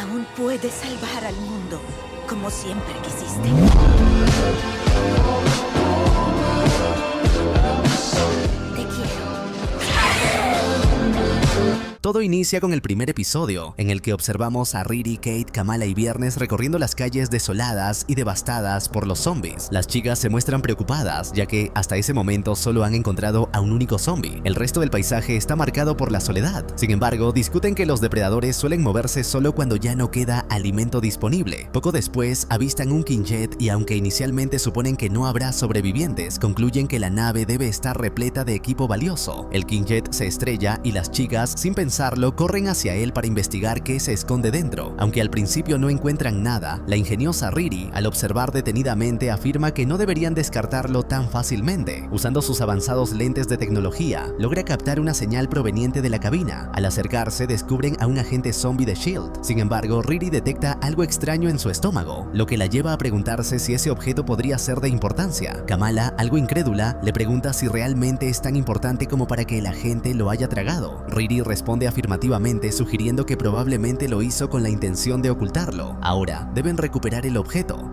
Aún puedes salvar al mundo, como siempre quisiste. Te quiero. Todo inicia con el primer episodio, en el que observamos a Riri, Kate, Kamala y Viernes recorriendo las calles desoladas y devastadas por los zombies. Las chicas se muestran preocupadas, ya que hasta ese momento solo han encontrado a un único zombie. El resto del paisaje está marcado por la soledad. Sin embargo, discuten que los depredadores suelen moverse solo cuando ya no queda alimento disponible. Poco después, avistan un Quinjet y aunque inicialmente suponen que no habrá sobrevivientes, concluyen que la nave debe estar repleta de equipo valioso. El Quinjet se estrella y las chicas, sin pensarlo, corren hacia él para investigar qué se esconde dentro. Aunque al principio no encuentran nada, la ingeniosa Riri, al observar detenidamente, afirma que no deberían descartarlo tan fácilmente. Usando sus avanzados lentes de tecnología, logra captar una señal proveniente de la cabina. Al acercarse, descubren a un agente zombie de S.H.I.E.L.D. Sin embargo, Riri detecta algo extraño en su estómago, lo que la lleva a preguntarse si ese objeto podría ser de importancia. Kamala, algo incrédula, le pregunta si realmente es tan importante como para que el agente lo haya tragado. Riri responde afirmativamente, sugiriendo que probablemente lo hizo con la intención de ocultarlo. Ahora, deben recuperar el objeto.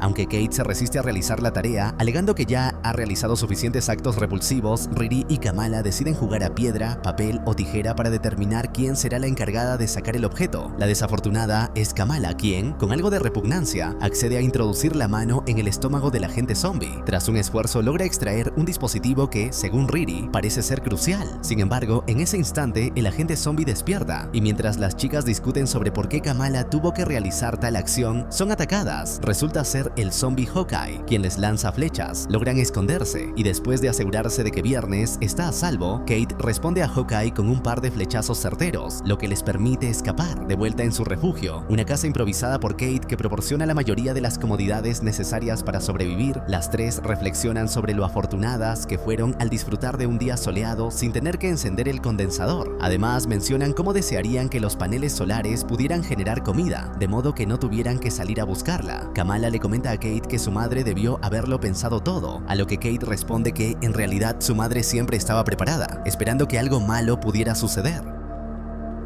Aunque Kate se resiste a realizar la tarea, alegando que ya ha realizado suficientes actos repulsivos, Riri y Kamala deciden jugar a piedra, papel o tijera para determinar quién será la encargada de sacar el objeto. La desafortunada es Kamala, quien, con algo de repugnancia, accede a introducir la mano en el estómago del agente zombie. Tras un esfuerzo, logra extraer un dispositivo que, según Riri, parece ser crucial. Sin embargo, en ese instante, el agente zombie despierta, y mientras las chicas discuten sobre por qué Kamala tuvo que realizar tal acción, son atacadas. Resulta ser el zombie Hawkeye, quien les lanza flechas. Logran esconderse, y después de asegurarse de que Viernes está a salvo, Kate responde a Hawkeye con un par de flechazos certeros, lo que les permite escapar. De vuelta en su refugio, una casa improvisada por Kate que proporciona la mayoría de las comodidades necesarias para sobrevivir, las tres reflexionan sobre lo afortunadas que fueron al disfrutar de un día soleado sin tener que encender el condensador. Además, mencionan cómo desearían que los paneles solares pudieran generar comida, de modo que no tuvieran que salir a buscarla. Kamala le comenta a Kate que su madre debió haberlo pensado todo, a lo que Kate responde que en realidad su madre siempre estaba preparada, esperando que algo malo pudiera suceder.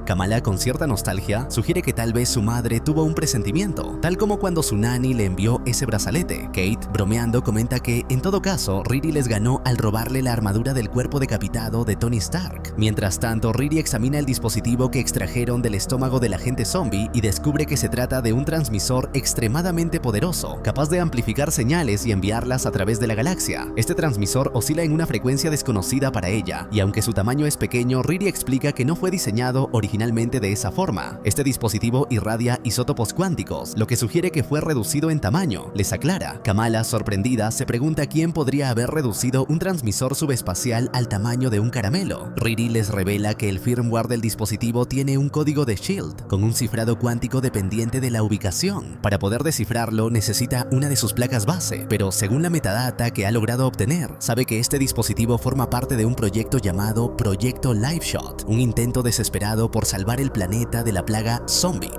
Kamala, con cierta nostalgia, sugiere que tal vez su madre tuvo un presentimiento, tal como cuando su nani le envió ese brazalete. Kate, bromeando, comenta que, en todo caso, Riri les ganó al robarle la armadura del cuerpo decapitado de Tony Stark. Mientras tanto, Riri examina el dispositivo que extrajeron del estómago del agente zombie y descubre que se trata de un transmisor extremadamente poderoso, capaz de amplificar señales y enviarlas a través de la galaxia. Este transmisor oscila en una frecuencia desconocida para ella, y aunque su tamaño es pequeño, Riri explica que no fue diseñado originalmente de esa forma. Este dispositivo irradia isótopos cuánticos, lo que sugiere que fue reducido en tamaño, les aclara. Kamala, sorprendida, se pregunta quién podría haber reducido un transmisor subespacial al tamaño de un caramelo. Riri les revela que el firmware del dispositivo tiene un código de S.H.I.E.L.D. con un cifrado cuántico dependiente de la ubicación. Para poder descifrarlo, necesita una de sus placas base, pero según la metadata que ha logrado obtener, sabe que este dispositivo forma parte de un proyecto llamado Proyecto Liveshot, un intento desesperado por salvar el planeta de la plaga zombie.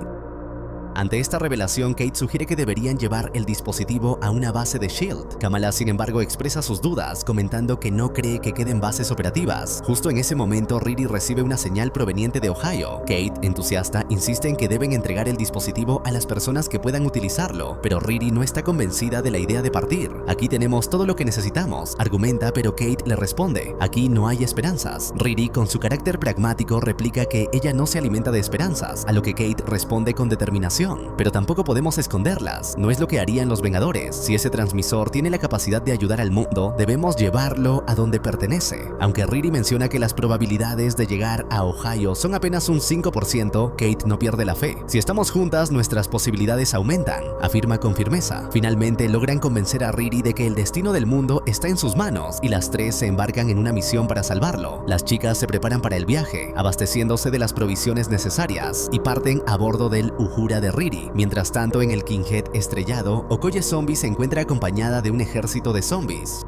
Ante esta revelación, Kate sugiere que deberían llevar el dispositivo a una base de S.H.I.E.L.D. Kamala, sin embargo, expresa sus dudas, comentando que no cree que queden bases operativas. Justo en ese momento, Riri recibe una señal proveniente de Ohio. Kate, entusiasta, insiste en que deben entregar el dispositivo a las personas que puedan utilizarlo, pero Riri no está convencida de la idea de partir. Aquí tenemos todo lo que necesitamos, argumenta, pero Kate le responde, aquí no hay esperanzas. Riri, con su carácter pragmático, replica que ella no se alimenta de esperanzas, a lo que Kate responde con determinación. Pero tampoco podemos esconderlas, no es lo que harían los Vengadores. Si ese transmisor tiene la capacidad de ayudar al mundo, debemos llevarlo a donde pertenece. Aunque Riri menciona que las probabilidades de llegar a Ohio son apenas un 5%, Kate no pierde la fe. Si estamos juntas, nuestras posibilidades aumentan, afirma con firmeza. Finalmente logran convencer a Riri de que el destino del mundo está en sus manos y las tres se embarcan en una misión para salvarlo. Las chicas se preparan para el viaje, abasteciéndose de las provisiones necesarias, y parten a bordo del Uhura de Riri. Mientras tanto, en el Quinjet estrellado, Okoye Zombie se encuentra acompañada de un ejército de zombies.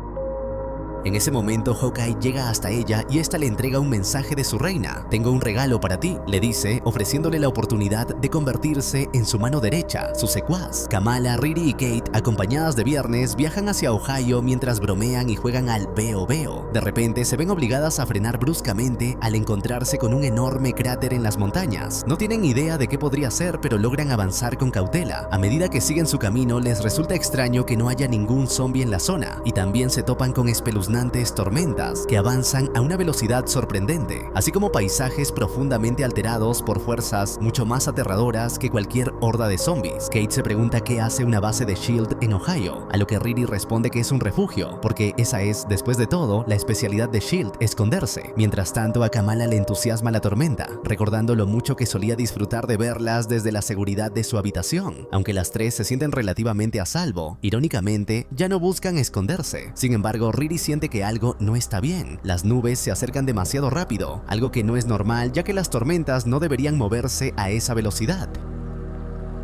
En ese momento Hawkeye llega hasta ella y esta le entrega un mensaje de su reina. Tengo un regalo para ti, le dice, ofreciéndole la oportunidad de convertirse en su mano derecha, su secuaz. Kamala, Riri y Kate, acompañadas de Viernes, viajan hacia Ohio mientras bromean y juegan al veo veo. De repente se ven obligadas a frenar bruscamente al encontrarse con un enorme cráter en las montañas. No tienen idea de qué podría ser, pero logran avanzar con cautela. A medida que siguen su camino, les resulta extraño que no haya ningún zombie en la zona, y también se topan con espeluznantes tormentas que avanzan a una velocidad sorprendente, así como paisajes profundamente alterados por fuerzas mucho más aterradoras que cualquier horda de zombies. Kate se pregunta qué hace una base de SHIELD en Ohio, a lo que Riri responde que es un refugio, porque esa es, después de todo, la especialidad de SHIELD, esconderse. Mientras tanto, a Kamala le entusiasma la tormenta, recordando lo mucho que solía disfrutar de verlas desde la seguridad de su habitación. Aunque las tres se sienten relativamente a salvo, irónicamente, ya no buscan esconderse. Sin embargo, Riri siente que algo no está bien. Las nubes se acercan demasiado rápido, algo que no es normal ya que las tormentas no deberían moverse a esa velocidad.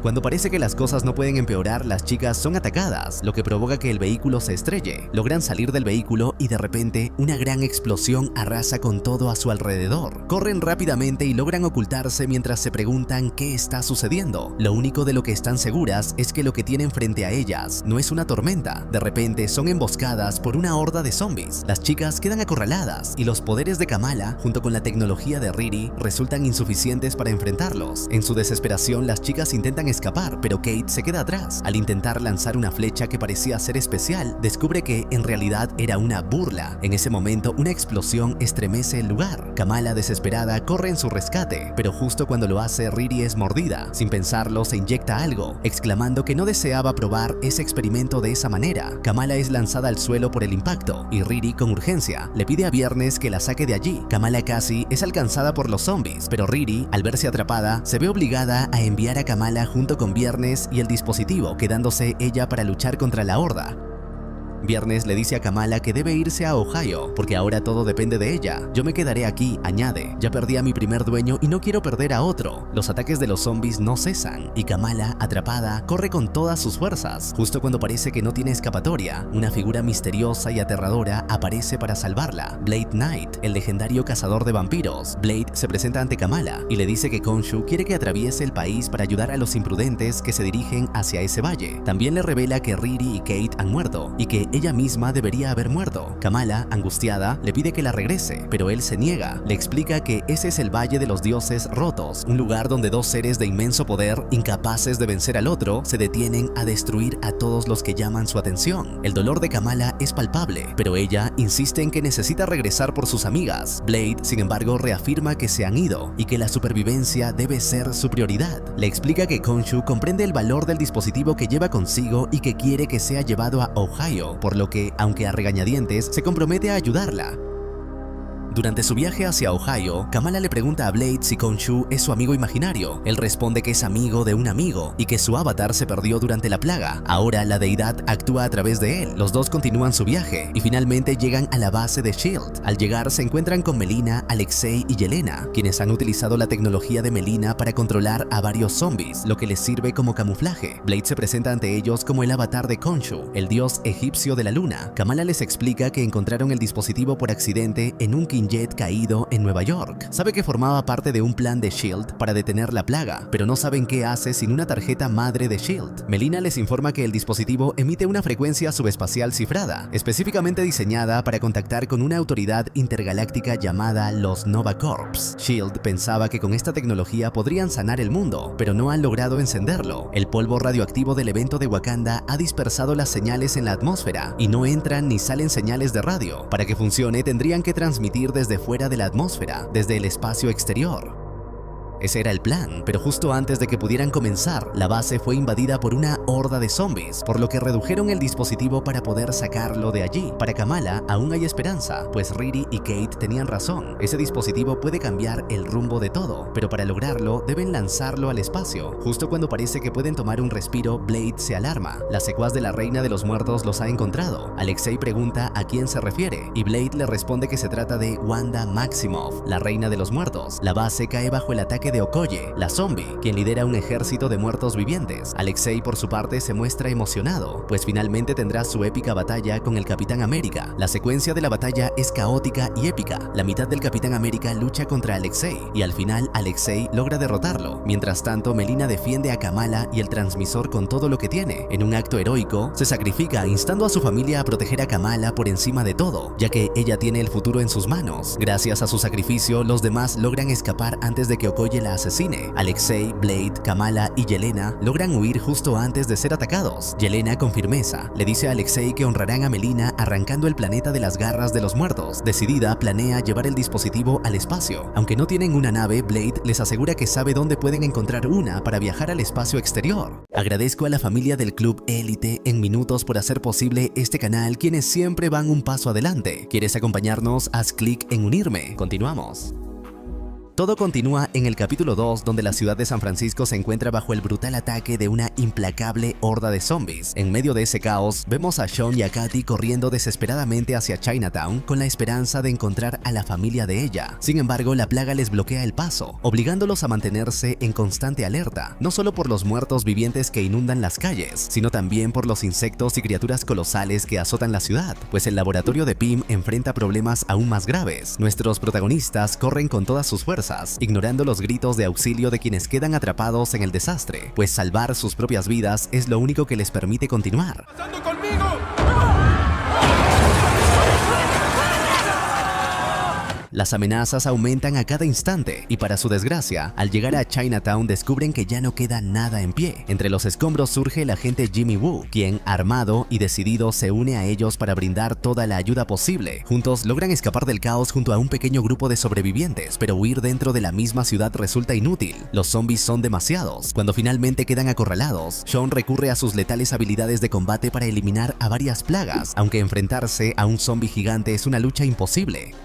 Cuando parece que las cosas no pueden empeorar, las chicas son atacadas, lo que provoca que el vehículo se estrelle. Logran salir del vehículo y de repente una gran explosión arrasa con todo a su alrededor. Corren rápidamente y logran ocultarse mientras se preguntan qué está sucediendo. Lo único de lo que están seguras es que lo que tienen frente a ellas no es una tormenta. De repente son emboscadas por una horda de zombies. Las chicas quedan acorraladas y los poderes de Kamala, junto con la tecnología de Riri, resultan insuficientes para enfrentarlos. En su desesperación, las chicas intentan escapar, pero Kate se queda atrás. Al intentar lanzar una flecha que parecía ser especial, descubre que en realidad era una burla. En ese momento, una explosión estremece el lugar. Kamala, desesperada, corre en su rescate, pero justo cuando lo hace, Riri es mordida. Sin pensarlo, se inyecta algo, exclamando que no deseaba probar ese experimento de esa manera. Kamala es lanzada al suelo por el impacto, y Riri, con urgencia, le pide a Viernes que la saque de allí. Kamala casi es alcanzada por los zombies, pero Riri, al verse atrapada, se ve obligada a enviar a Kamala junto con Viernes y el dispositivo, quedándose ella para luchar contra la horda. Viernes le dice a Kamala que debe irse a Ohio, porque ahora todo depende de ella. Yo me quedaré aquí, añade. Ya perdí a mi primer dueño y no quiero perder a otro. Los ataques de los zombies no cesan, y Kamala, atrapada, corre con todas sus fuerzas. Justo cuando parece que no tiene escapatoria, una figura misteriosa y aterradora aparece para salvarla. Blade Knight, el legendario cazador de vampiros. Blade se presenta ante Kamala y le dice que Khonshu quiere que atraviese el país para ayudar a los imprudentes que se dirigen hacia ese valle. También le revela que Riri y Kate han muerto, y que ella misma debería haber muerto. Kamala, angustiada, le pide que la regrese, pero él se niega. Le explica que ese es el Valle de los Dioses Rotos, un lugar donde dos seres de inmenso poder, incapaces de vencer al otro, se detienen a destruir a todos los que llaman su atención. El dolor de Kamala es palpable, pero ella insiste en que necesita regresar por sus amigas. Blade, sin embargo, reafirma que se han ido y que la supervivencia debe ser su prioridad. Le explica que Khonshu comprende el valor del dispositivo que lleva consigo y que quiere que sea llevado a Ohio, por lo que, aunque a regañadientes, se compromete a ayudarla. Durante su viaje hacia Ohio, Kamala le pregunta a Blade si Khonshu es su amigo imaginario. Él responde que es amigo de un amigo y que su avatar se perdió durante la plaga. Ahora la deidad actúa a través de él. Los dos continúan su viaje y finalmente llegan a la base de SHIELD. Al llegar se encuentran con Melina, Alexei y Yelena, quienes han utilizado la tecnología de Melina para controlar a varios zombies, lo que les sirve como camuflaje. Blade se presenta ante ellos como el avatar de Khonshu, el dios egipcio de la luna. Kamala les explica que encontraron el dispositivo por accidente en un jet caído en Nueva York. Sabe que formaba parte de un plan de SHIELD para detener la plaga, pero no saben qué hace sin una tarjeta madre de SHIELD. Melina les informa que el dispositivo emite una frecuencia subespacial cifrada, específicamente diseñada para contactar con una autoridad intergaláctica llamada los Nova Corps. SHIELD pensaba que con esta tecnología podrían sanar el mundo, pero no han logrado encenderlo. El polvo radioactivo del evento de Wakanda ha dispersado las señales en la atmósfera y no entran ni salen señales de radio. Para que funcione tendrían que transmitir desde fuera de la atmósfera, desde el espacio exterior. Ese era el plan, pero justo antes de que pudieran comenzar, la base fue invadida por una horda de zombies, por lo que redujeron el dispositivo para poder sacarlo de allí. Para Kamala aún hay esperanza, pues Riri y Kate tenían razón. Ese dispositivo puede cambiar el rumbo de todo, pero para lograrlo deben lanzarlo al espacio. Justo cuando parece que pueden tomar un respiro, Blade se alarma. La secuaz de la Reina de los Muertos los ha encontrado. Alexei pregunta a quién se refiere, y Blade le responde que se trata de Wanda Maximoff, la Reina de los Muertos. La base cae bajo el ataque de Okoye, la zombie, quien lidera un ejército de muertos vivientes. Alexei, por su parte, se muestra emocionado, pues finalmente tendrá su épica batalla con el Capitán América. La secuencia de la batalla es caótica y épica. La mitad del Capitán América lucha contra Alexei y al final Alexei logra derrotarlo. Mientras tanto, Melina defiende a Kamala y el transmisor con todo lo que tiene. En un acto heroico, se sacrifica instando a su familia a proteger a Kamala por encima de todo, ya que ella tiene el futuro en sus manos. Gracias a su sacrificio, los demás logran escapar antes de que Okoye la asesine. Alexei, Blade, Kamala y Yelena logran huir justo antes de ser atacados. Yelena, con firmeza, le dice a Alexei que honrarán a Melina arrancando el planeta de las garras de los muertos. Decidida, planea llevar el dispositivo al espacio. Aunque no tienen una nave, Blade les asegura que sabe dónde pueden encontrar una para viajar al espacio exterior. Agradezco a la familia del Club Élite en Minutos por hacer posible este canal, quienes siempre van un paso adelante. ¿Quieres acompañarnos? Haz clic en unirme. Continuamos. Todo continúa en el capítulo 2, donde la ciudad de San Francisco se encuentra bajo el brutal ataque de una implacable horda de zombies. En medio de ese caos, vemos a Sean y a Katy corriendo desesperadamente hacia Chinatown con la esperanza de encontrar a la familia de ella. Sin embargo, la plaga les bloquea el paso, obligándolos a mantenerse en constante alerta, no solo por los muertos vivientes que inundan las calles, sino también por los insectos y criaturas colosales que azotan la ciudad, pues el laboratorio de Pym enfrenta problemas aún más graves. Nuestros protagonistas corren con todas sus fuerzas, ignorando los gritos de auxilio de quienes quedan atrapados en el desastre, pues salvar sus propias vidas es lo único que les permite continuar. ¡Pasando conmigo! Las amenazas aumentan a cada instante y para su desgracia, al llegar a Chinatown descubren que ya no queda nada en pie. Entre los escombros surge el agente Jimmy Woo, quien, armado y decidido, se une a ellos para brindar toda la ayuda posible. Juntos logran escapar del caos junto a un pequeño grupo de sobrevivientes, pero huir dentro de la misma ciudad resulta inútil. Los zombies son demasiados. Cuando finalmente quedan acorralados, Sean recurre a sus letales habilidades de combate para eliminar a varias plagas, aunque enfrentarse a un zombie gigante es una lucha imposible.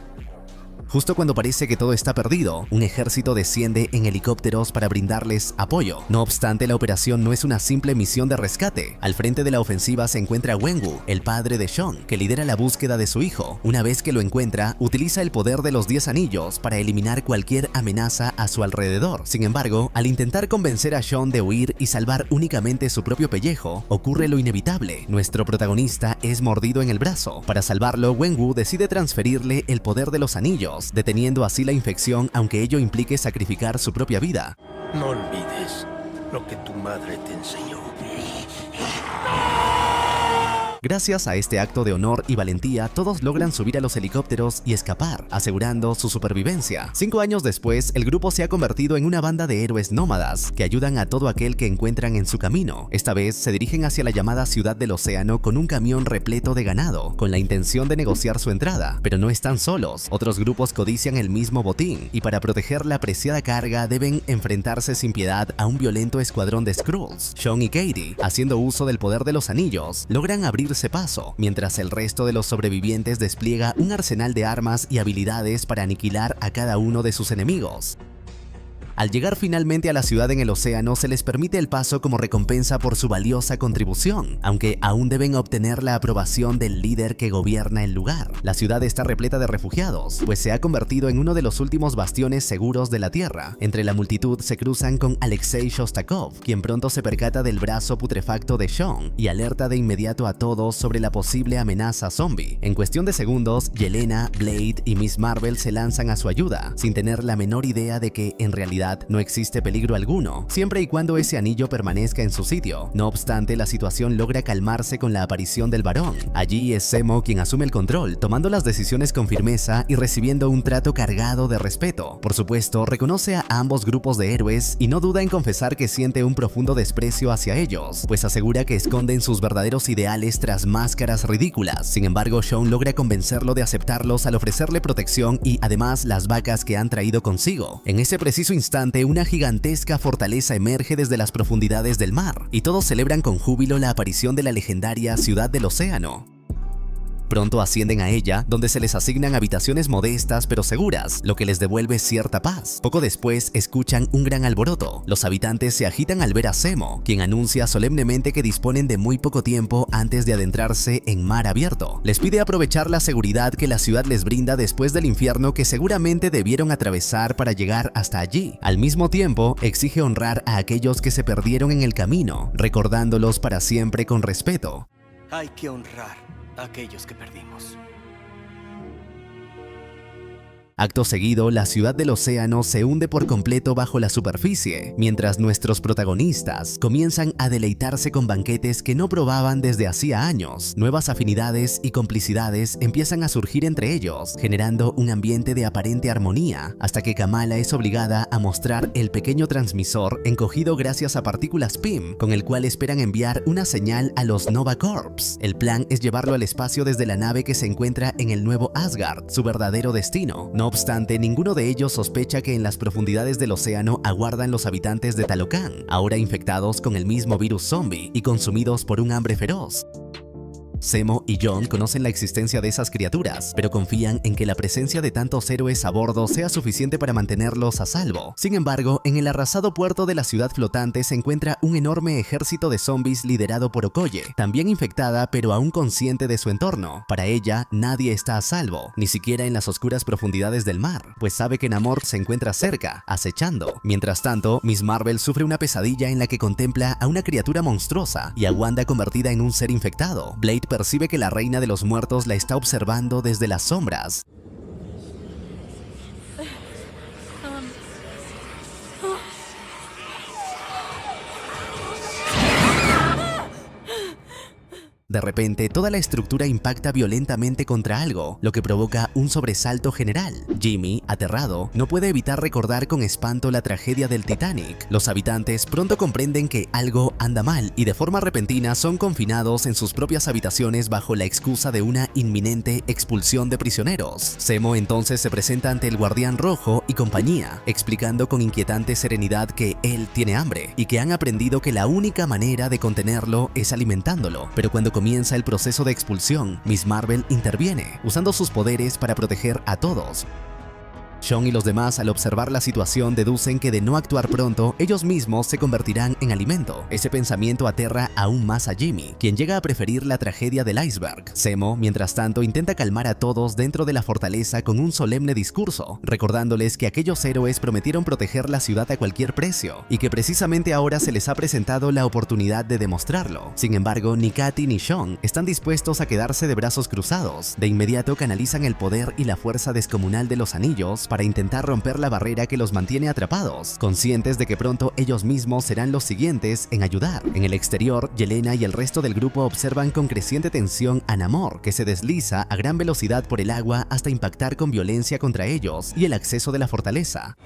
Justo cuando parece que todo está perdido, un ejército desciende en helicópteros para brindarles apoyo. No obstante, la operación no es una simple misión de rescate. Al frente de la ofensiva se encuentra Wenwu, el padre de Sean, que lidera la búsqueda de su hijo. Una vez que lo encuentra, utiliza el poder de los 10 anillos para eliminar cualquier amenaza a su alrededor. Sin embargo, al intentar convencer a Sean de huir y salvar únicamente su propio pellejo, ocurre lo inevitable. Nuestro protagonista es mordido en el brazo. Para salvarlo, Wenwu decide transferirle el poder de los anillos, deteniendo así la infección, aunque ello implique sacrificar su propia vida. No olvides lo que tu madre te enseñó. Gracias a este acto de honor y valentía, todos logran subir a los helicópteros y escapar, asegurando su supervivencia. 5 años después, el grupo se ha convertido en una banda de héroes nómadas que ayudan a todo aquel que encuentran en su camino. Esta vez se dirigen hacia la llamada Ciudad del Océano con un camión repleto de ganado, con la intención de negociar su entrada. Pero no están solos, otros grupos codician el mismo botín, y para proteger la preciada carga deben enfrentarse sin piedad a un violento escuadrón de Skrulls. Sean y Katy, haciendo uso del poder de los anillos, logran abrirse paso, mientras el resto de los sobrevivientes despliega un arsenal de armas y habilidades para aniquilar a cada uno de sus enemigos. Al llegar finalmente a la ciudad en el océano, se les permite el paso como recompensa por su valiosa contribución, aunque aún deben obtener la aprobación del líder que gobierna el lugar. La ciudad está repleta de refugiados, pues se ha convertido en uno de los últimos bastiones seguros de la Tierra. Entre la multitud se cruzan con Alexei Shostakov, quien pronto se percata del brazo putrefacto de Sean y alerta de inmediato a todos sobre la posible amenaza zombie. En cuestión de segundos, Yelena, Blade y Miss Marvel se lanzan a su ayuda, sin tener la menor idea de que, en realidad, no existe peligro alguno, siempre y cuando ese anillo permanezca en su sitio. No obstante, la situación logra calmarse con la aparición del varón. Allí es Zemo quien asume el control, tomando las decisiones con firmeza y recibiendo un trato cargado de respeto. Por supuesto, reconoce a ambos grupos de héroes y no duda en confesar que siente un profundo desprecio hacia ellos, pues asegura que esconden sus verdaderos ideales tras máscaras ridículas. Sin embargo, Sean logra convencerlo de aceptarlos al ofrecerle protección y además las vacas que han traído consigo. En ese preciso instante, una gigantesca fortaleza emerge desde las profundidades del mar, y todos celebran con júbilo la aparición de la legendaria Ciudad del Océano. Pronto ascienden a ella, donde se les asignan habitaciones modestas pero seguras, lo que les devuelve cierta paz. Poco después escuchan un gran alboroto. Los habitantes se agitan al ver a Zemo, quien anuncia solemnemente que disponen de muy poco tiempo antes de adentrarse en mar abierto. Les pide aprovechar la seguridad que la ciudad les brinda después del infierno que seguramente debieron atravesar para llegar hasta allí. Al mismo tiempo, exige honrar a aquellos que se perdieron en el camino, recordándolos para siempre con respeto. Hay que honrar a aquellos que perdimos. Acto seguido, la ciudad del océano se hunde por completo bajo la superficie, mientras nuestros protagonistas comienzan a deleitarse con banquetes que no probaban desde hacía años. Nuevas afinidades y complicidades empiezan a surgir entre ellos, generando un ambiente de aparente armonía, hasta que Kamala es obligada a mostrar el pequeño transmisor encogido gracias a partículas PIM, con el cual esperan enviar una señal a los Nova Corps. El plan es llevarlo al espacio desde la nave que se encuentra en el nuevo Asgard, su verdadero destino. No obstante, ninguno de ellos sospecha que en las profundidades del océano aguardan los habitantes de Talocan, ahora infectados con el mismo virus zombie y consumidos por un hambre feroz. Zemo y John conocen la existencia de esas criaturas, pero confían en que la presencia de tantos héroes a bordo sea suficiente para mantenerlos a salvo. Sin embargo, en el arrasado puerto de la ciudad flotante se encuentra un enorme ejército de zombies liderado por Okoye, también infectada pero aún consciente de su entorno. Para ella, nadie está a salvo, ni siquiera en las oscuras profundidades del mar, pues sabe que Namor se encuentra cerca, acechando. Mientras tanto, Miss Marvel sufre una pesadilla en la que contempla a una criatura monstruosa y a Wanda convertida en un ser infectado. Blade percibe que la reina de los muertos la está observando desde las sombras. De repente, toda la estructura impacta violentamente contra algo, lo que provoca un sobresalto general. Jimmy, aterrado, no puede evitar recordar con espanto la tragedia del Titanic. Los habitantes pronto comprenden que algo anda mal y de forma repentina son confinados en sus propias habitaciones bajo la excusa de una inminente expulsión de prisioneros. Zemo entonces se presenta ante el Guardián Rojo y compañía, explicando con inquietante serenidad que él tiene hambre y que han aprendido que la única manera de contenerlo es alimentándolo. Pero cuando comienza el proceso de expulsión, Miss Marvel interviene, usando sus poderes para proteger a todos. Sean y los demás, al observar la situación, deducen que de no actuar pronto, ellos mismos se convertirán en alimento. Ese pensamiento aterra aún más a Jimmy, quien llega a preferir la tragedia del iceberg. Zemo, mientras tanto, intenta calmar a todos dentro de la fortaleza con un solemne discurso, recordándoles que aquellos héroes prometieron proteger la ciudad a cualquier precio, y que precisamente ahora se les ha presentado la oportunidad de demostrarlo. Sin embargo, ni Katy ni Sean están dispuestos a quedarse de brazos cruzados. De inmediato canalizan el poder y la fuerza descomunal de los anillos para intentar romper la barrera que los mantiene atrapados, conscientes de que pronto ellos mismos serán los siguientes en ayudar. En el exterior, Yelena y el resto del grupo observan con creciente tensión a Namor, que se desliza a gran velocidad por el agua hasta impactar con violencia contra ellos y el acceso de la fortaleza.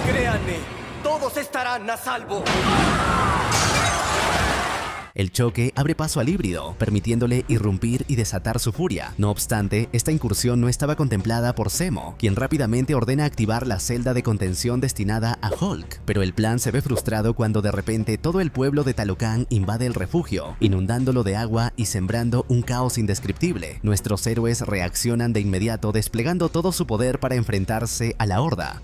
Créanme, todos estarán a salvo. El choque abre paso al híbrido, permitiéndole irrumpir y desatar su furia. No obstante, esta incursión no estaba contemplada por Zemo, quien rápidamente ordena activar la celda de contención destinada a Hulk. Pero el plan se ve frustrado cuando de repente todo el pueblo de Talocan invade el refugio, inundándolo de agua y sembrando un caos indescriptible. Nuestros héroes reaccionan de inmediato, desplegando todo su poder para enfrentarse a la horda.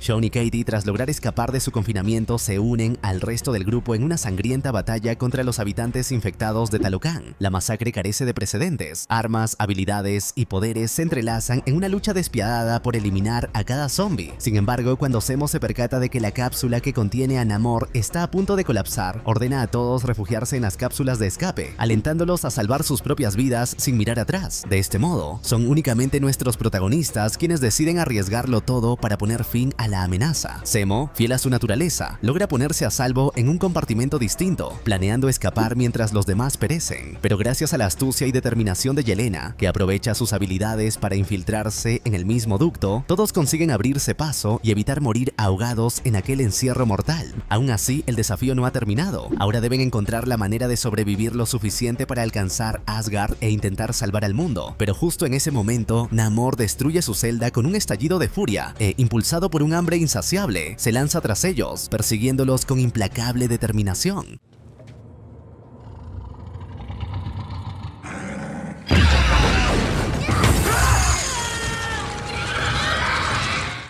Sean y Katy, tras lograr escapar de su confinamiento, se unen al resto del grupo en una sangrienta batalla contra los habitantes infectados de Talocan. La masacre carece de precedentes. Armas, habilidades y poderes se entrelazan en una lucha despiadada por eliminar a cada zombie. Sin embargo, cuando Zemo se percata de que la cápsula que contiene a Namor está a punto de colapsar, ordena a todos refugiarse en las cápsulas de escape, alentándolos a salvar sus propias vidas sin mirar atrás. De este modo, son únicamente nuestros protagonistas quienes deciden arriesgarlo todo para poner fin a la amenaza. Zemo, fiel a su naturaleza, logra ponerse a salvo en un compartimento distinto, planeando escapar mientras los demás perecen. Pero gracias a la astucia y determinación de Yelena, que aprovecha sus habilidades para infiltrarse en el mismo ducto, todos consiguen abrirse paso y evitar morir ahogados en aquel encierro mortal. Aún así, el desafío no ha terminado. Ahora deben encontrar la manera de sobrevivir lo suficiente para alcanzar Asgard e intentar salvar al mundo. Pero justo en ese momento, Namor destruye su celda con un estallido de furia e, impulsado por un hambre hambre insaciable, se lanza tras ellos, persiguiéndolos con implacable determinación.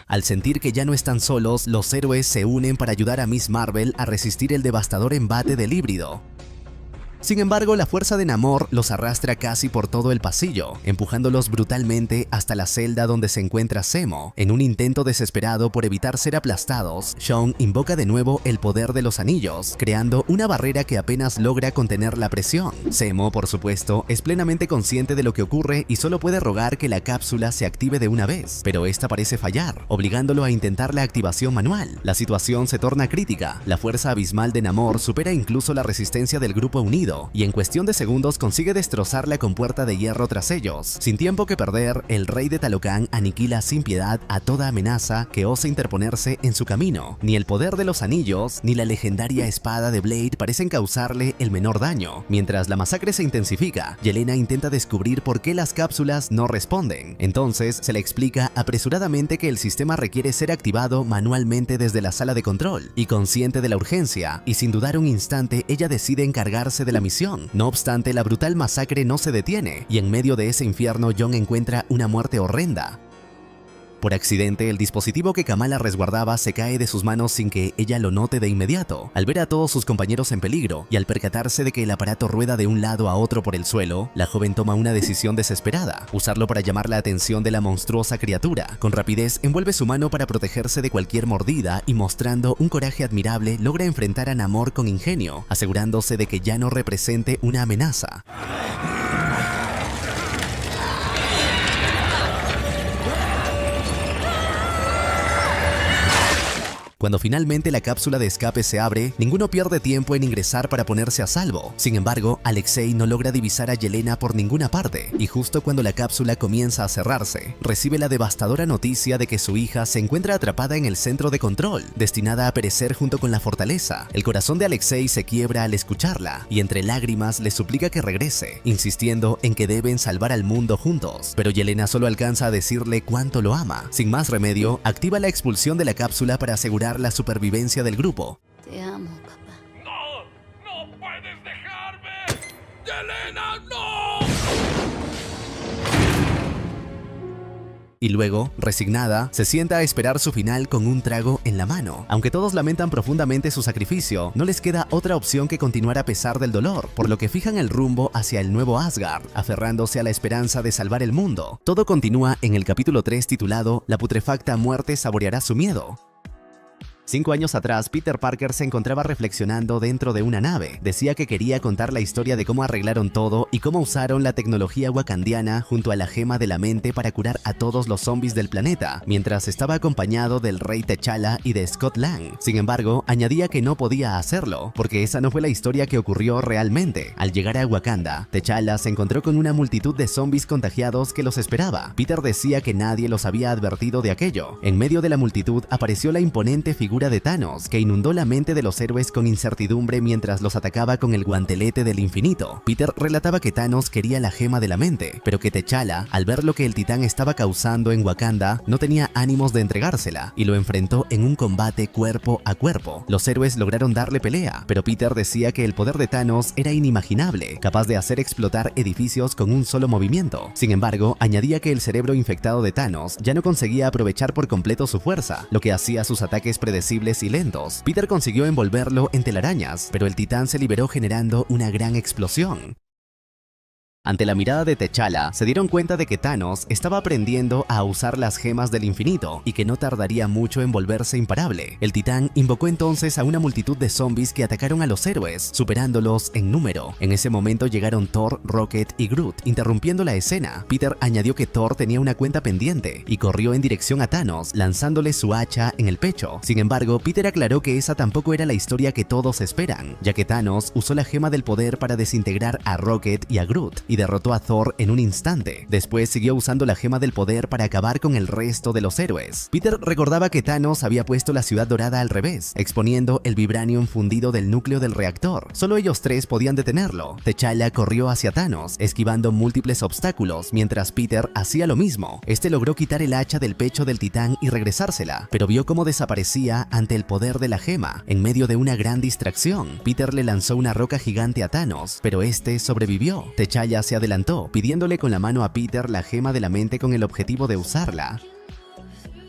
Al sentir que ya no están solos, los héroes se unen para ayudar a Miss Marvel a resistir el devastador embate del híbrido. Sin embargo, la fuerza de Namor los arrastra casi por todo el pasillo, empujándolos brutalmente hasta la celda donde se encuentra Zemo. En un intento desesperado por evitar ser aplastados, Shaun invoca de nuevo el poder de los anillos, creando una barrera que apenas logra contener la presión. Zemo, por supuesto, es plenamente consciente de lo que ocurre y solo puede rogar que la cápsula se active de una vez, pero esta parece fallar, obligándolo a intentar la activación manual. La situación se torna crítica, la fuerza abismal de Namor supera incluso la resistencia del grupo unido, y en cuestión de segundos consigue destrozar la compuerta de hierro tras ellos. Sin tiempo que perder, el rey de Talocan aniquila sin piedad a toda amenaza que ose interponerse en su camino. Ni el poder de los anillos, ni la legendaria espada de Blade parecen causarle el menor daño. Mientras la masacre se intensifica, Yelena intenta descubrir por qué las cápsulas no responden. Entonces se le explica apresuradamente que el sistema requiere ser activado manualmente desde la sala de control, y consciente de la urgencia, y sin dudar un instante, ella decide encargarse de la misión. No obstante, la brutal masacre no se detiene, y en medio de ese infierno Jon encuentra una muerte horrenda. Por accidente, el dispositivo que Kamala resguardaba se cae de sus manos sin que ella lo note de inmediato. Al ver a todos sus compañeros en peligro y al percatarse de que el aparato rueda de un lado a otro por el suelo, la joven toma una decisión desesperada: usarlo para llamar la atención de la monstruosa criatura. Con rapidez, envuelve su mano para protegerse de cualquier mordida y, mostrando un coraje admirable, logra enfrentar a Namor con ingenio, asegurándose de que ya no represente una amenaza. Cuando finalmente la cápsula de escape se abre, ninguno pierde tiempo en ingresar para ponerse a salvo. Sin embargo, Alexei no logra divisar a Yelena por ninguna parte, y justo cuando la cápsula comienza a cerrarse, recibe la devastadora noticia de que su hija se encuentra atrapada en el centro de control, destinada a perecer junto con la fortaleza. El corazón de Alexei se quiebra al escucharla, y entre lágrimas le suplica que regrese, insistiendo en que deben salvar al mundo juntos. Pero Yelena solo alcanza a decirle cuánto lo ama. Sin más remedio, activa la expulsión de la cápsula para asegurar la supervivencia del grupo. Te amo, papá. ¡No! ¡No puedes dejarme! ¡Yelena, no! Y luego, resignada, se sienta a esperar su final con un trago en la mano. Aunque todos lamentan profundamente su sacrificio, no les queda otra opción que continuar a pesar del dolor, por lo que fijan el rumbo hacia el nuevo Asgard, aferrándose a la esperanza de salvar el mundo. Todo continúa en el capítulo 3 titulado "La putrefacta muerte saboreará su miedo". 5 años atrás, Peter Parker se encontraba reflexionando dentro de una nave. Decía que quería contar la historia de cómo arreglaron todo y cómo usaron la tecnología wakandiana junto a la gema de la mente para curar a todos los zombies del planeta, mientras estaba acompañado del rey T'Challa y de Scott Lang. Sin embargo, añadía que no podía hacerlo, porque esa no fue la historia que ocurrió realmente. Al llegar a Wakanda, T'Challa se encontró con una multitud de zombies contagiados que los esperaba. Peter decía que nadie los había advertido de aquello. En medio de la multitud apareció la imponente figura de Thanos, que inundó la mente de los héroes con incertidumbre mientras los atacaba con el guantelete del infinito. Peter relataba que Thanos quería la gema de la mente, pero que T'Challa, al ver lo que el titán estaba causando en Wakanda, no tenía ánimos de entregársela, y lo enfrentó en un combate cuerpo a cuerpo. Los héroes lograron darle pelea, pero Peter decía que el poder de Thanos era inimaginable, capaz de hacer explotar edificios con un solo movimiento. Sin embargo, añadía que el cerebro infectado de Thanos ya no conseguía aprovechar por completo su fuerza, lo que hacía sus ataques predecibles y lentos. Peter consiguió envolverlo en telarañas, pero el titán se liberó generando una gran explosión. Ante la mirada de T'Challa, se dieron cuenta de que Thanos estaba aprendiendo a usar las gemas del infinito y que no tardaría mucho en volverse imparable. El titán invocó entonces a una multitud de zombies que atacaron a los héroes, superándolos en número. En ese momento llegaron Thor, Rocket y Groot, interrumpiendo la escena. Peter añadió que Thor tenía una cuenta pendiente y corrió en dirección a Thanos, lanzándole su hacha en el pecho. Sin embargo, Peter aclaró que esa tampoco era la historia que todos esperan, ya que Thanos usó la gema del poder para desintegrar a Rocket y a Groot, y derrotó a Thor en un instante. Después siguió usando la gema del poder para acabar con el resto de los héroes. Peter recordaba que Thanos había puesto la ciudad dorada al revés, exponiendo el vibranium fundido del núcleo del reactor. Solo ellos tres podían detenerlo. T'Challa corrió hacia Thanos, esquivando múltiples obstáculos, mientras Peter hacía lo mismo. Este logró quitar el hacha del pecho del titán y regresársela, pero vio cómo desaparecía ante el poder de la gema. En medio de una gran distracción, Peter le lanzó una roca gigante a Thanos, pero este sobrevivió. T'Challa se adelantó, pidiéndole con la mano a Peter la gema de la mente con el objetivo de usarla.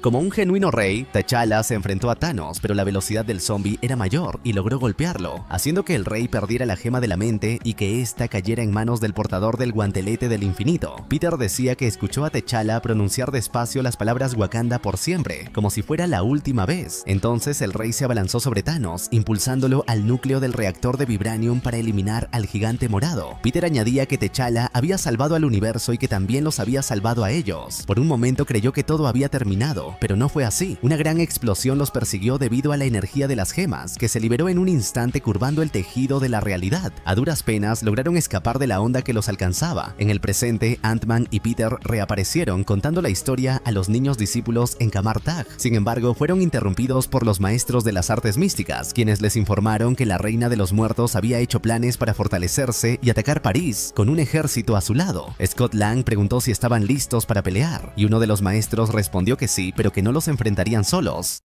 Como un genuino rey, T'Challa se enfrentó a Thanos, pero la velocidad del zombie era mayor y logró golpearlo, haciendo que el rey perdiera la gema de la mente y que ésta cayera en manos del portador del guantelete del infinito. Peter decía que escuchó a T'Challa pronunciar despacio las palabras Wakanda por siempre, como si fuera la última vez. Entonces el rey se abalanzó sobre Thanos, impulsándolo al núcleo del reactor de vibranium para eliminar al gigante morado. Peter añadía que T'Challa había salvado al universo y que también los había salvado a ellos. Por un momento creyó que todo había terminado, pero no fue así. Una gran explosión los persiguió debido a la energía de las gemas, que se liberó en un instante curvando el tejido de la realidad. A duras penas lograron escapar de la onda que los alcanzaba. En el presente, Ant-Man y Peter reaparecieron contando la historia a los niños discípulos en Kamar Taj. Sin embargo, fueron interrumpidos por los maestros de las artes místicas, quienes les informaron que la reina de los muertos había hecho planes para fortalecerse y atacar París con un ejército a su lado. Scott Lang preguntó si estaban listos para pelear, y uno de los maestros respondió que sí, pero que no los enfrentarían solos.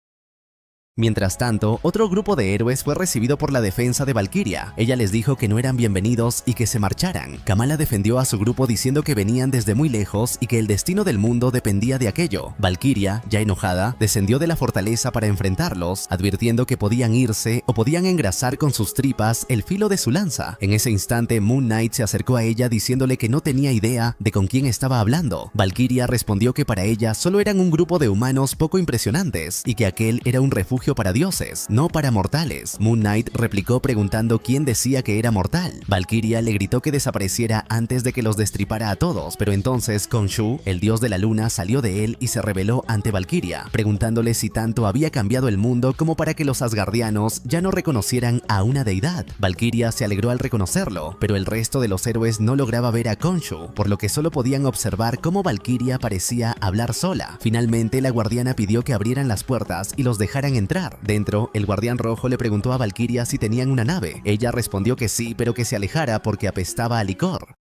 Mientras tanto, otro grupo de héroes fue recibido por la defensa de Valkyria. Ella les dijo que no eran bienvenidos y que se marcharan. Kamala defendió a su grupo diciendo que venían desde muy lejos y que el destino del mundo dependía de aquello. Valkyria, ya enojada, descendió de la fortaleza para enfrentarlos, advirtiendo que podían irse o podían engrasar con sus tripas el filo de su lanza. En ese instante, Moon Knight se acercó a ella diciéndole que no tenía idea de con quién estaba hablando. Valkyria respondió que para ella solo eran un grupo de humanos poco impresionantes y que aquel era un refugio para dioses, no para mortales. Moon Knight replicó preguntando quién decía que era mortal. Valkyria le gritó que desapareciera antes de que los destripara a todos, pero entonces Khonshu, el dios de la luna, salió de él y se rebeló ante Valkyria, preguntándole si tanto había cambiado el mundo como para que los asgardianos ya no reconocieran a una deidad. Valkyria se alegró al reconocerlo, pero el resto de los héroes no lograba ver a Khonshu, por lo que solo podían observar cómo Valkyria parecía hablar sola. Finalmente, la guardiana pidió que abrieran las puertas y los dejaran entrar. Dentro, el guardián rojo le preguntó a Valkyria si tenían una nave. Ella respondió que sí, pero que se alejara porque apestaba a licor.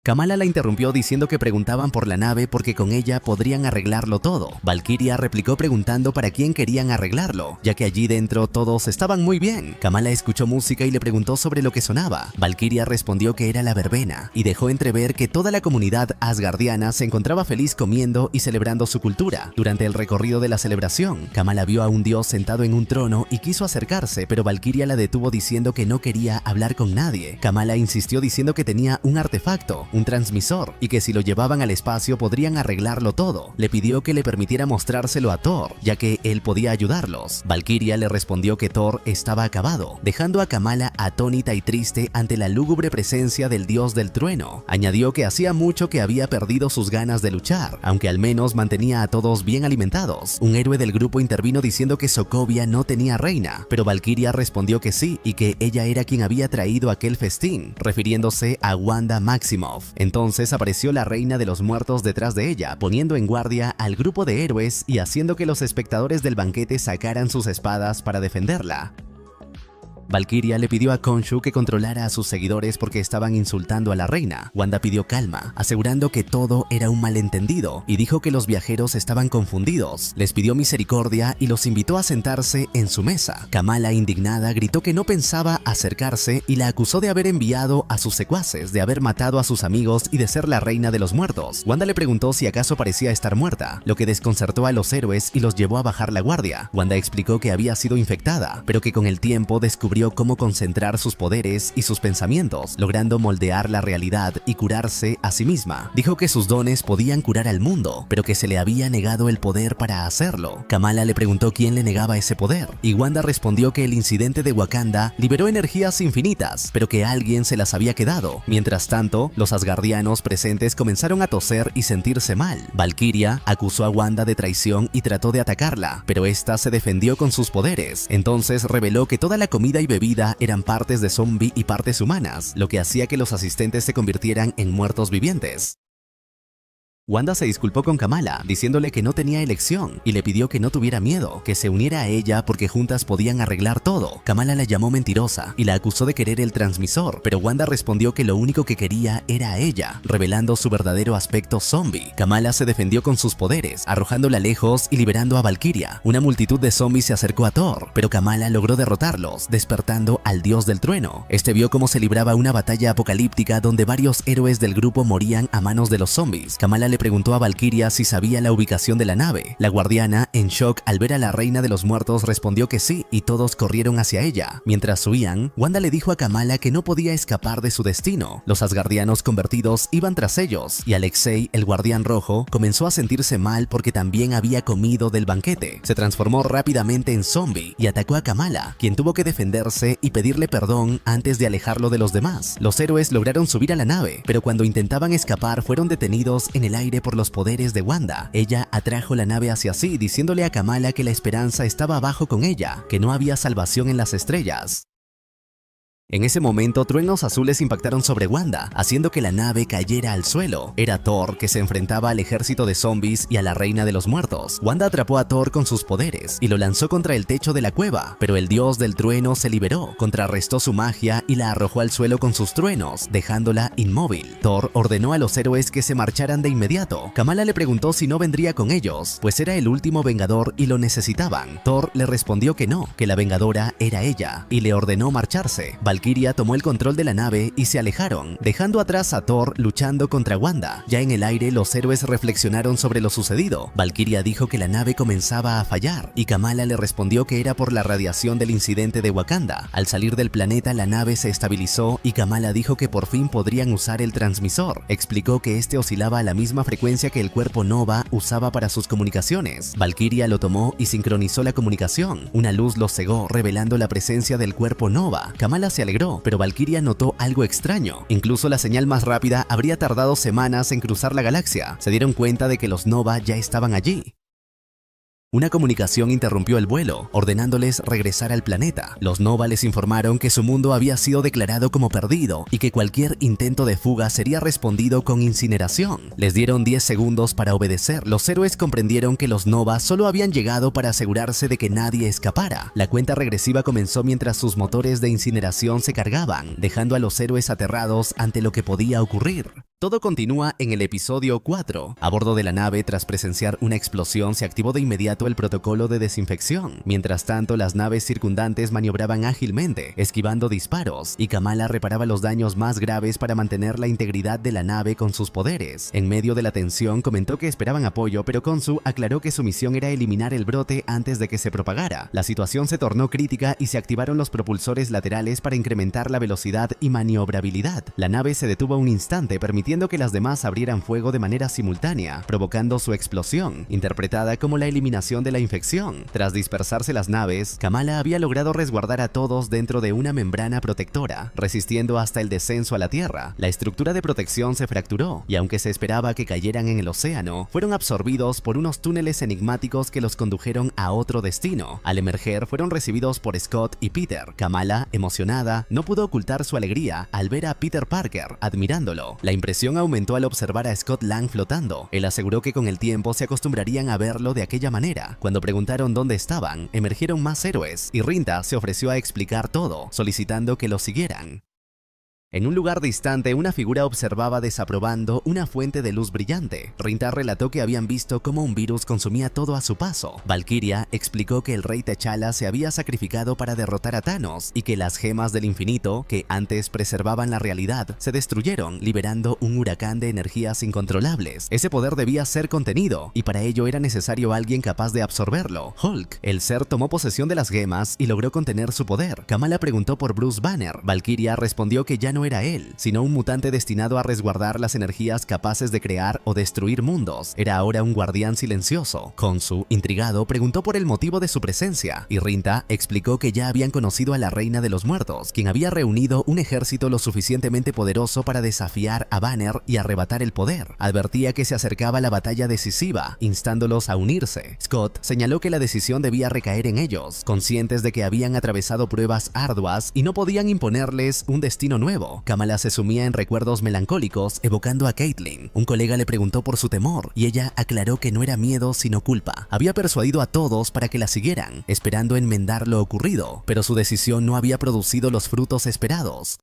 Kamala la interrumpió diciendo que preguntaban por la nave porque con ella podrían arreglarlo todo. Valkyria replicó preguntando para quién querían arreglarlo, ya que allí dentro todos estaban muy bien. Kamala escuchó música y le preguntó sobre lo que sonaba. Valkyria respondió que era la verbena y dejó entrever que toda la comunidad asgardiana se encontraba feliz comiendo y celebrando su cultura. Durante el recorrido de la celebración, Kamala vio a un dios sentado en un trono y quiso acercarse, pero Valkyria la detuvo diciendo que no quería hablar con nadie. Kamala insistió diciendo que tenía un artefacto, un transmisor, y que si lo llevaban al espacio podrían arreglarlo todo. Le pidió que le permitiera mostrárselo a Thor, ya que él podía ayudarlos. Valkyria le respondió que Thor estaba acabado, dejando a Kamala atónita y triste ante la lúgubre presencia del dios del trueno. Añadió que hacía mucho que había perdido sus ganas de luchar, aunque al menos mantenía a todos bien alimentados. Un héroe del grupo intervino diciendo que Sokovia no tenía reina, pero Valkyria respondió que sí y que ella era quien había traído aquel festín, refiriéndose a Wanda Maximoff. Entonces apareció la reina de los muertos detrás de ella, poniendo en guardia al grupo de héroes y haciendo que los espectadores del banquete sacaran sus espadas para defenderla. Valkyria le pidió a Khonshu que controlara a sus seguidores porque estaban insultando a la reina. Wanda pidió calma, asegurando que todo era un malentendido, y dijo que los viajeros estaban confundidos. Les pidió misericordia y los invitó a sentarse en su mesa. Kamala, indignada, gritó que no pensaba acercarse y la acusó de haber enviado a sus secuaces, de haber matado a sus amigos y de ser la reina de los muertos. Wanda le preguntó si acaso parecía estar muerta, lo que desconcertó a los héroes y los llevó a bajar la guardia. Wanda explicó que había sido infectada, pero que con el tiempo descubrió cómo concentrar sus poderes y sus pensamientos, logrando moldear la realidad y curarse a sí misma. Dijo que sus dones podían curar al mundo, pero que se le había negado el poder para hacerlo. Kamala le preguntó quién le negaba ese poder, y Wanda respondió que el incidente de Wakanda liberó energías infinitas, pero que alguien se las había quedado. Mientras tanto, los asgardianos presentes comenzaron a toser y sentirse mal. Valkyria acusó a Wanda de traición y trató de atacarla, pero esta se defendió con sus poderes. Entonces reveló que toda la comida y y bebida eran partes de zombie y partes humanas, lo que hacía que los asistentes se convirtieran en muertos vivientes. Wanda se disculpó con Kamala, diciéndole que no tenía elección y le pidió que no tuviera miedo, que se uniera a ella porque juntas podían arreglar todo. Kamala la llamó mentirosa y la acusó de querer el transmisor, pero Wanda respondió que lo único que quería era a ella, revelando su verdadero aspecto zombie. Kamala se defendió con sus poderes, arrojándola lejos y liberando a Valkyria. Una multitud de zombies se acercó a Thor, pero Kamala logró derrotarlos, despertando al dios del trueno. Este vio cómo se libraba una batalla apocalíptica donde varios héroes del grupo morían a manos de los zombies. Kamala le preguntó a Valkyria si sabía la ubicación de la nave. La guardiana, en shock al ver a la reina de los muertos, respondió que sí y todos corrieron hacia ella. Mientras huían, Wanda le dijo a Kamala que no podía escapar de su destino. Los asgardianos convertidos iban tras ellos y Alexei, el guardián rojo, comenzó a sentirse mal porque también había comido del banquete. Se transformó rápidamente en zombie y atacó a Kamala, quien tuvo que defenderse y pedirle perdón antes de alejarlo de los demás. Los héroes lograron subir a la nave, pero cuando intentaban escapar fueron detenidos en el aire por los poderes de Wanda. Ella atrajo la nave hacia sí, diciéndole a Kamala que la esperanza estaba abajo con ella, que no había salvación en las estrellas. En ese momento, truenos azules impactaron sobre Wanda, haciendo que la nave cayera al suelo. Era Thor que se enfrentaba al ejército de zombies y a la reina de los muertos. Wanda atrapó a Thor con sus poderes y lo lanzó contra el techo de la cueva, pero el dios del trueno se liberó, contrarrestó su magia y la arrojó al suelo con sus truenos, dejándola inmóvil. Thor ordenó a los héroes que se marcharan de inmediato. Kamala le preguntó si no vendría con ellos, pues era el último vengador y lo necesitaban. Thor le respondió que no, que la vengadora era ella, y le ordenó marcharse. Valkyria tomó el control de la nave y se alejaron, dejando atrás a Thor luchando contra Wanda. Ya en el aire, los héroes reflexionaron sobre lo sucedido. Valkyria dijo que la nave comenzaba a fallar y Kamala le respondió que era por la radiación del incidente de Wakanda. Al salir del planeta, la nave se estabilizó y Kamala dijo que por fin podrían usar el transmisor. Explicó que este oscilaba a la misma frecuencia que el cuerpo Nova usaba para sus comunicaciones. Valkyria lo tomó y sincronizó la comunicación. Una luz los cegó, revelando la presencia del cuerpo Nova. Kamala se alegró, pero Valkyria notó algo extraño. Incluso la señal más rápida habría tardado semanas en cruzar la galaxia. Se dieron cuenta de que los Nova ya estaban allí. Una comunicación interrumpió el vuelo, ordenándoles regresar al planeta. Los Nova les informaron que su mundo había sido declarado como perdido y que cualquier intento de fuga sería respondido con incineración. Les dieron 10 segundos para obedecer. Los héroes comprendieron que los Nova solo habían llegado para asegurarse de que nadie escapara. La cuenta regresiva comenzó mientras sus motores de incineración se cargaban, dejando a los héroes aterrados ante lo que podía ocurrir. Todo continúa en el episodio 4. A bordo de la nave, tras presenciar una explosión, se activó de inmediato el protocolo de desinfección. Mientras tanto, las naves circundantes maniobraban ágilmente, esquivando disparos, y Kamala reparaba los daños más graves para mantener la integridad de la nave con sus poderes. En medio de la tensión, comentó que esperaban apoyo, pero Khonshu aclaró que su misión era eliminar el brote antes de que se propagara. La situación se tornó crítica y se activaron los propulsores laterales para incrementar la velocidad y maniobrabilidad. La nave se detuvo un instante, permitiendo que las demás abrieran fuego de manera simultánea, provocando su explosión, interpretada como la eliminación de la infección. Tras dispersarse las naves, Kamala había logrado resguardar a todos dentro de una membrana protectora, resistiendo hasta el descenso a la Tierra. La estructura de protección se fracturó, y aunque se esperaba que cayeran en el océano, fueron absorbidos por unos túneles enigmáticos que los condujeron a otro destino. Al emerger, fueron recibidos por Scott y Peter. Kamala, emocionada, no pudo ocultar su alegría al ver a Peter Parker, admirándolo. La impresión aumentó al observar a Scott Lang flotando. Él aseguró que con el tiempo se acostumbrarían a verlo de aquella manera. Cuando preguntaron dónde estaban, emergieron más héroes, y Rinta se ofreció a explicar todo, solicitando que lo siguieran. En un lugar distante, una figura observaba desaprobando una fuente de luz brillante. Rinta relató que habían visto cómo un virus consumía todo a su paso. Valkyria explicó que el rey T'Challa se había sacrificado para derrotar a Thanos y que las gemas del infinito, que antes preservaban la realidad, se destruyeron, liberando un huracán de energías incontrolables. Ese poder debía ser contenido, y para ello era necesario alguien capaz de absorberlo. Hulk, el ser, tomó posesión de las gemas y logró contener su poder. Kamala preguntó por Bruce Banner. Valkyria respondió que ya no no era él, sino un mutante destinado a resguardar las energías capaces de crear o destruir mundos. Era ahora un guardián silencioso. Khonsu, intrigado, preguntó por el motivo de su presencia, y Rinta explicó que ya habían conocido a la Reina de los Muertos, quien había reunido un ejército lo suficientemente poderoso para desafiar a Banner y arrebatar el poder. Advertía que se acercaba la batalla decisiva, instándolos a unirse. Scott señaló que la decisión debía recaer en ellos, conscientes de que habían atravesado pruebas arduas y no podían imponerles un destino nuevo. Kamala se sumía en recuerdos melancólicos, evocando a Caitlyn. Un colega le preguntó por su temor, y ella aclaró que no era miedo sino culpa. Había persuadido a todos para que la siguieran, esperando enmendar lo ocurrido, pero su decisión no había producido los frutos esperados.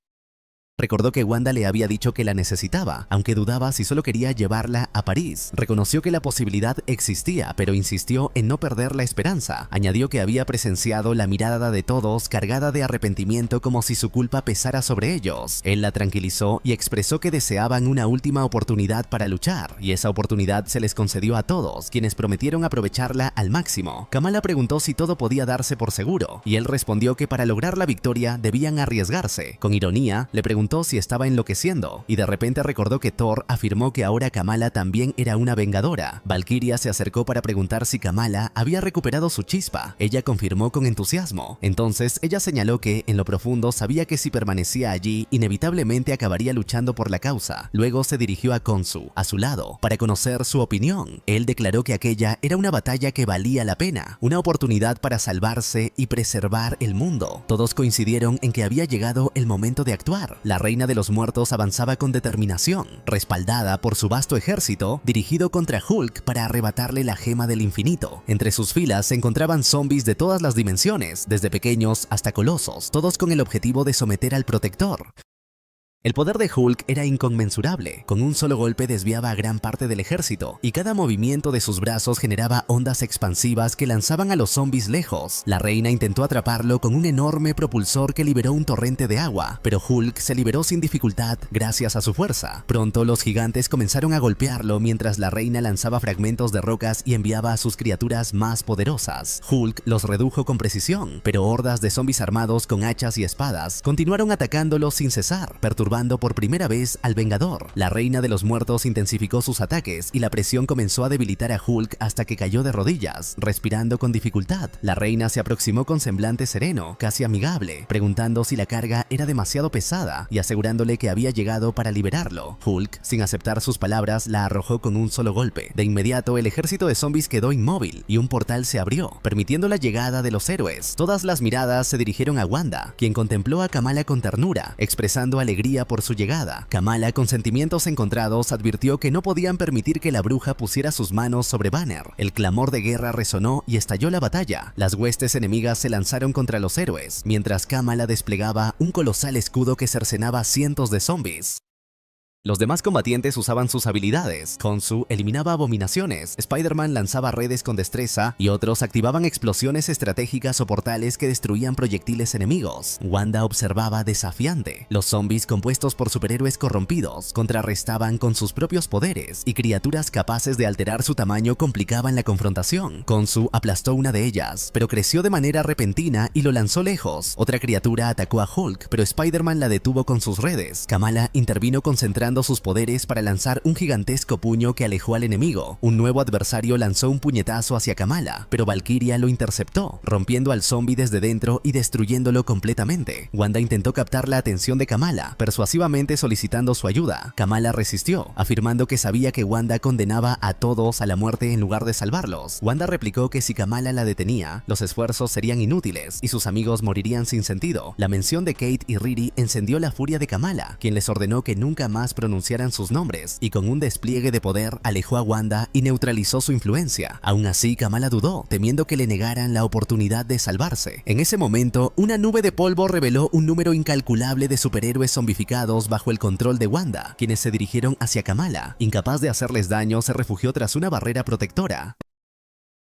Recordó que Wanda le había dicho que la necesitaba, aunque dudaba si solo quería llevarla a París. Reconoció que la posibilidad existía, pero insistió en no perder la esperanza. Añadió que había presenciado la mirada de todos cargada de arrepentimiento, como si su culpa pesara sobre ellos. Él la tranquilizó y expresó que deseaban una última oportunidad para luchar, y esa oportunidad se les concedió a todos, quienes prometieron aprovecharla al máximo. Kamala preguntó si todo podía darse por seguro, y él respondió que para lograr la victoria debían arriesgarse. Con ironía, le preguntó si estaba enloqueciendo, y de repente recordó que Thor afirmó que ahora Kamala también era una vengadora. Valkyria se acercó para preguntar si Kamala había recuperado su chispa. Ella confirmó con entusiasmo. Entonces ella señaló que, en lo profundo, sabía que si permanecía allí, inevitablemente acabaría luchando por la causa. Luego se dirigió a Khonsu, a su lado, para conocer su opinión. Él declaró que aquella era una batalla que valía la pena, una oportunidad para salvarse y preservar el mundo. Todos coincidieron en que había llegado el momento de actuar. La Reina de los Muertos avanzaba con determinación, respaldada por su vasto ejército, dirigido contra Hulk para arrebatarle la gema del infinito. Entre sus filas se encontraban zombies de todas las dimensiones, desde pequeños hasta colosos, todos con el objetivo de someter al protector. El poder de Hulk era inconmensurable. Con un solo golpe desviaba a gran parte del ejército, y cada movimiento de sus brazos generaba ondas expansivas que lanzaban a los zombies lejos. La reina intentó atraparlo con un enorme propulsor que liberó un torrente de agua, pero Hulk se liberó sin dificultad gracias a su fuerza. Pronto los gigantes comenzaron a golpearlo mientras la reina lanzaba fragmentos de rocas y enviaba a sus criaturas más poderosas. Hulk los redujo con precisión, pero hordas de zombies armados con hachas y espadas continuaron atacándolos sin cesar, perturbando por primera vez al Vengador. La Reina de los Muertos intensificó sus ataques y la presión comenzó a debilitar a Hulk hasta que cayó de rodillas, respirando con dificultad. La reina se aproximó con semblante sereno, casi amigable, preguntando si la carga era demasiado pesada y asegurándole que había llegado para liberarlo. Hulk, sin aceptar sus palabras, la arrojó con un solo golpe. De inmediato, el ejército de zombies quedó inmóvil y un portal se abrió, permitiendo la llegada de los héroes. Todas las miradas se dirigieron a Wanda, quien contempló a Kamala con ternura, expresando alegría por su llegada. Kamala, con sentimientos encontrados, advirtió que no podían permitir que la bruja pusiera sus manos sobre Banner. El clamor de guerra resonó y estalló la batalla. Las huestes enemigas se lanzaron contra los héroes, mientras Kamala desplegaba un colosal escudo que cercenaba cientos de zombies. Los demás combatientes usaban sus habilidades. Khonsu eliminaba abominaciones, Spider-Man lanzaba redes con destreza y otros activaban explosiones estratégicas o portales que destruían proyectiles enemigos. Wanda observaba desafiante. Los zombies, compuestos por superhéroes corrompidos, contrarrestaban con sus propios poderes, y criaturas capaces de alterar su tamaño complicaban la confrontación. Khonsu aplastó una de ellas, pero creció de manera repentina y lo lanzó lejos. Otra criatura atacó a Hulk, pero Spider-Man la detuvo con sus redes. Kamala intervino concentrando sus poderes para lanzar un gigantesco puño que alejó al enemigo. Un nuevo adversario lanzó un puñetazo hacia Kamala, pero Valkyria lo interceptó, rompiendo al zombie desde dentro y destruyéndolo completamente. Wanda intentó captar la atención de Kamala, persuasivamente solicitando su ayuda. Kamala resistió, afirmando que sabía que Wanda condenaba a todos a la muerte en lugar de salvarlos. Wanda replicó que si Kamala la detenía, los esfuerzos serían inútiles y sus amigos morirían sin sentido. La mención de Kate y Riri encendió la furia de Kamala, quien les ordenó que nunca más pronunciaran sus nombres, y con un despliegue de poder alejó a Wanda y neutralizó su influencia. Aún así, Kamala dudó, temiendo que le negaran la oportunidad de salvarse. En ese momento, una nube de polvo reveló un número incalculable de superhéroes zombificados bajo el control de Wanda, quienes se dirigieron hacia Kamala. Incapaz de hacerles daño, se refugió tras una barrera protectora.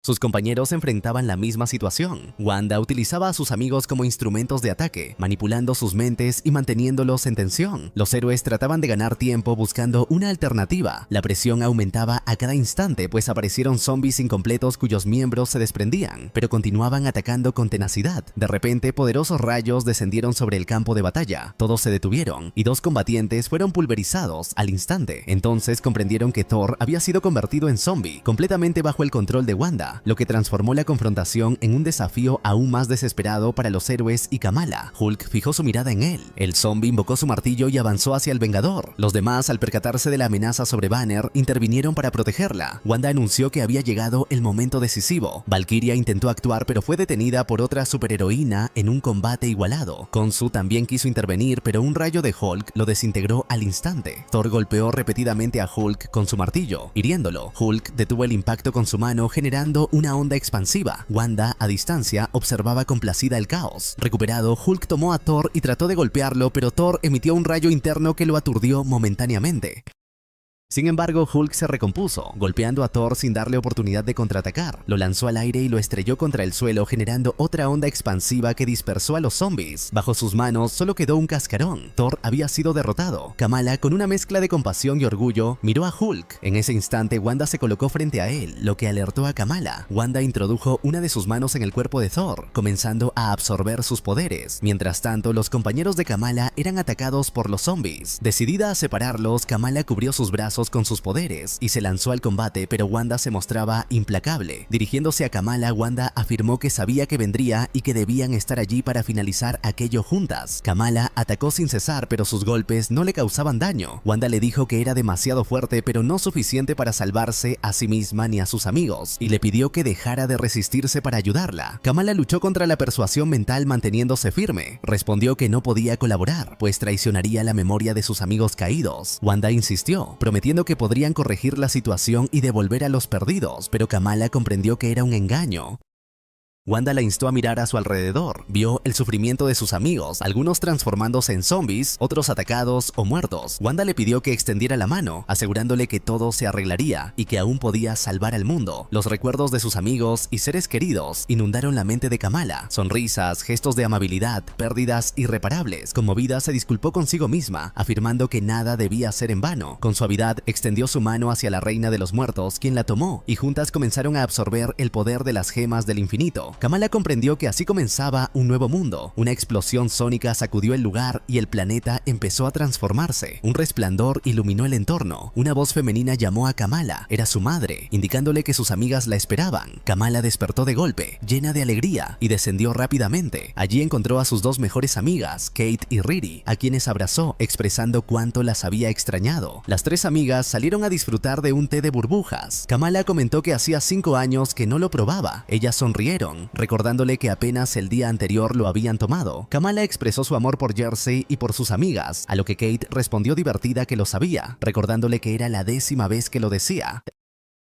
Sus compañeros enfrentaban la misma situación. Wanda utilizaba a sus amigos como instrumentos de ataque, manipulando sus mentes y manteniéndolos en tensión. Los héroes trataban de ganar tiempo buscando una alternativa. La presión aumentaba a cada instante, pues aparecieron zombies incompletos cuyos miembros se desprendían, pero continuaban atacando con tenacidad. De repente, poderosos rayos descendieron sobre el campo de batalla. Todos se detuvieron y 2 combatientes fueron pulverizados al instante. Entonces comprendieron que Thor había sido convertido en zombie, completamente bajo el control de Wanda, lo que transformó la confrontación en un desafío aún más desesperado para los héroes y Kamala. Hulk fijó su mirada en él. El zombie invocó su martillo y avanzó hacia el Vengador. Los demás, al percatarse de la amenaza sobre Banner, intervinieron para protegerla. Wanda anunció que había llegado el momento decisivo. Valkyria intentó actuar pero fue detenida por otra superheroína en un combate igualado. Khonshu también quiso intervenir, pero un rayo de Hulk lo desintegró al instante. Thor golpeó repetidamente a Hulk con su martillo, hiriéndolo. Hulk detuvo el impacto con su mano, generando una onda expansiva. Wanda, a distancia, observaba complacida el caos. Recuperado, Hulk tomó a Thor y trató de golpearlo, pero Thor emitió un rayo interno que lo aturdió momentáneamente. Sin embargo, Hulk se recompuso, golpeando a Thor sin darle oportunidad de contraatacar. Lo lanzó al aire y lo estrelló contra el suelo, generando otra onda expansiva que dispersó a los zombies. Bajo sus manos solo quedó un cascarón. Thor había sido derrotado. Kamala, con una mezcla de compasión y orgullo, miró a Hulk. En ese instante, Wanda se colocó frente a él, lo que alertó a Kamala. Wanda introdujo una de sus manos en el cuerpo de Thor, comenzando a absorber sus poderes. Mientras tanto, los compañeros de Kamala eran atacados por los zombies. Decidida a separarlos, Kamala cubrió sus brazos con sus poderes y se lanzó al combate, pero Wanda se mostraba implacable. Dirigiéndose a Kamala, Wanda afirmó que sabía que vendría y que debían estar allí para finalizar aquello juntas. Kamala atacó sin cesar, pero sus golpes no le causaban daño. Wanda le dijo que era demasiado fuerte, pero no suficiente para salvarse a sí misma ni a sus amigos, y le pidió que dejara de resistirse para ayudarla. Kamala luchó contra la persuasión mental manteniéndose firme. Respondió que no podía colaborar, pues traicionaría la memoria de sus amigos caídos. Wanda insistió, prometiendo que podrían corregir la situación y devolver a los perdidos, pero Kamala comprendió que era un engaño. Wanda la instó a mirar a su alrededor. Vio el sufrimiento de sus amigos, algunos transformándose en zombies, otros atacados o muertos. Wanda le pidió que extendiera la mano, asegurándole que todo se arreglaría y que aún podía salvar al mundo. Los recuerdos de sus amigos y seres queridos inundaron la mente de Kamala. Sonrisas, gestos de amabilidad, pérdidas irreparables. Conmovida, se disculpó consigo misma, afirmando que nada debía ser en vano. Con suavidad, extendió su mano hacia la reina de los muertos, quien la tomó, y juntas comenzaron a absorber el poder de las gemas del infinito. Kamala comprendió que así comenzaba un nuevo mundo. Una explosión sónica sacudió el lugar y el planeta empezó a transformarse. Un resplandor iluminó el entorno. Una voz femenina llamó a Kamala. Era su madre, indicándole que sus amigas la esperaban. Kamala despertó de golpe, llena de alegría, y descendió rápidamente. Allí encontró a sus 2 mejores amigas, Kate y Riri, a quienes abrazó, expresando cuánto las había extrañado. Las 3 amigas salieron a disfrutar de un té de burbujas. Kamala comentó que hacía 5 años que no lo probaba. Ellas sonrieron, recordándole que apenas el día anterior lo habían tomado. Kamala expresó su amor por Jersey y por sus amigas, a lo que Kate respondió divertida que lo sabía, recordándole que era la 10ª vez que lo decía.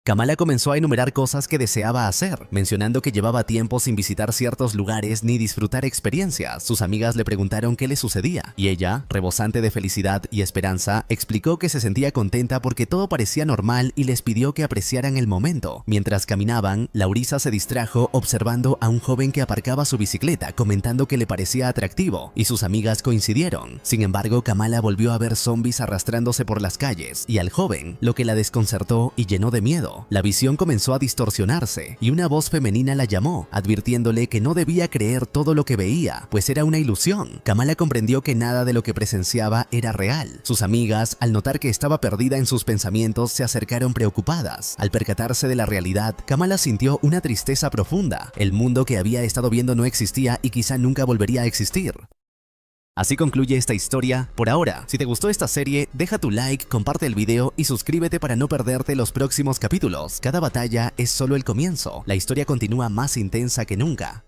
Kamala comenzó a enumerar cosas que deseaba hacer, mencionando que llevaba tiempo sin visitar ciertos lugares ni disfrutar experiencias. Sus amigas le preguntaron qué le sucedía, y ella, rebosante de felicidad y esperanza, explicó que se sentía contenta porque todo parecía normal y les pidió que apreciaran el momento. Mientras caminaban, Laurisa se distrajo observando a un joven que aparcaba su bicicleta, comentando que le parecía atractivo, y sus amigas coincidieron. Sin embargo, Kamala volvió a ver zombies arrastrándose por las calles, y al joven, lo que la desconcertó y llenó de miedo. La visión comenzó a distorsionarse y una voz femenina la llamó, advirtiéndole que no debía creer todo lo que veía, pues era una ilusión. Kamala comprendió que nada de lo que presenciaba era real. Sus amigas, al notar que estaba perdida en sus pensamientos, se acercaron preocupadas. Al percatarse de la realidad, Kamala sintió una tristeza profunda. El mundo que había estado viendo no existía y quizá nunca volvería a existir. Así concluye esta historia por ahora. Si te gustó esta serie, deja tu like, comparte el video y suscríbete para no perderte los próximos capítulos. Cada batalla es solo el comienzo. La historia continúa más intensa que nunca.